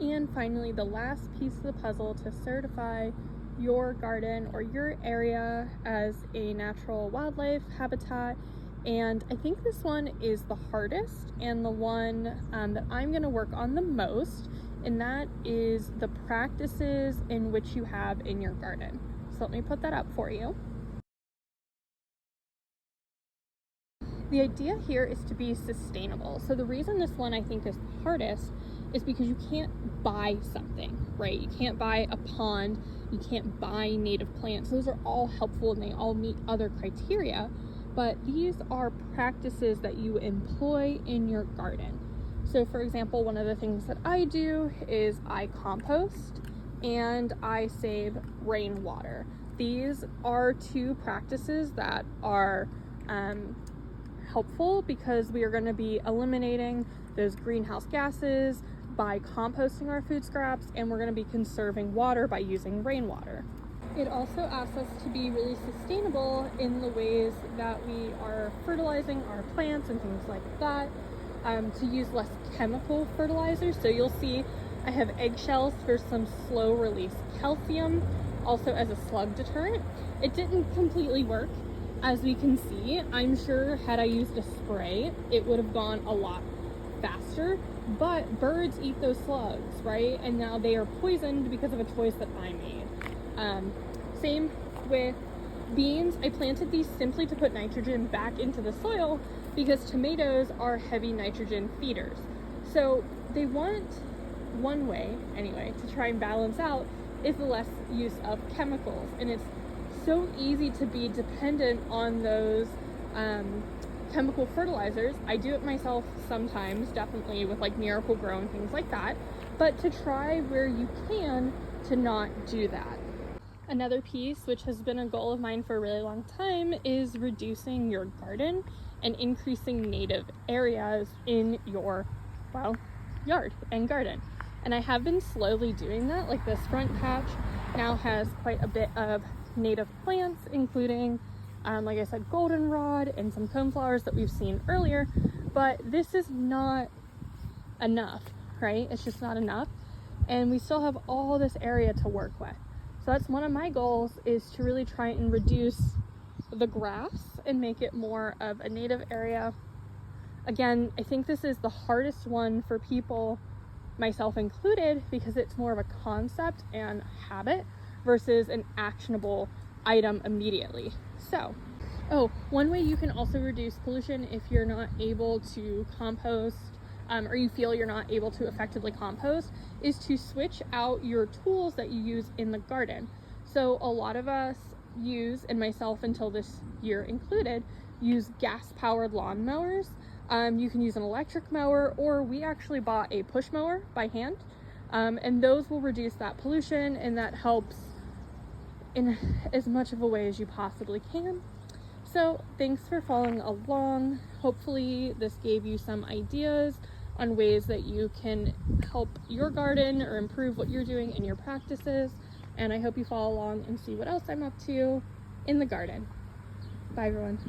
And finally, the last piece of the puzzle to certify your garden or your area as a natural wildlife habitat. And I think this one is the hardest and the one that I'm going to work on the most, and that is the practices in which you have in your garden. So let me put that up for you. The idea here is to be sustainable. So the reason this one I think is the hardest is because you can't buy something, right? You can't buy a pond, you can't buy native plants. Those are all helpful and they all meet other criteria, but these are practices that you employ in your garden. So for example, one of the things that I do is I compost and I save rainwater. These are two practices that are helpful because we are going to be eliminating those greenhouse gases by composting our food scraps, and we're going to be conserving water by using rainwater. It also asks us to be really sustainable in the ways that we are fertilizing our plants and things like that, to use less chemical fertilizers. So you'll see I have eggshells for some slow release calcium, also as a slug deterrent. It didn't completely work. As we can see, I'm sure had I used a spray, it would have gone a lot faster, but birds eat those slugs, right? And now they are poisoned because of a choice that I made. Same with beans. I planted these simply to put nitrogen back into the soil because tomatoes are heavy nitrogen feeders. So they want, one way anyway, to try and balance out is the less use of chemicals. And it's so easy to be dependent on those chemical fertilizers. I do it myself sometimes, definitely with like Miracle-Gro and things like that, but to try where you can to not do that. Another piece, which has been a goal of mine for a really long time, is reducing your garden and increasing native areas in your, well, yard and garden. And I have been slowly doing that. Like this front patch now has quite a bit of native plants, including like I said, goldenrod and some coneflowers that we've seen earlier, but this is not enough, right? It's just not enough, and we still have all this area to work with. So that's one of my goals, is to really try and reduce the grass and make it more of a native area. Again, I think this is the hardest one for people, myself included, because it's more of a concept and habit versus an actionable item immediately. So, one way you can also reduce pollution if you're not able to compost, or you feel you're not able to effectively compost, is to switch out your tools that you use in the garden. So a lot of us use, and myself until this year included, use gas-powered lawn mowers. You can use an electric mower, or we actually bought a push mower by hand, and those will reduce that pollution, and that helps in as much of a way as you possibly can. So thanks for following along. Hopefully this gave you some ideas on ways that you can help your garden or improve what you're doing in your practices. And I hope you follow along and see what else I'm up to in the garden. Bye everyone.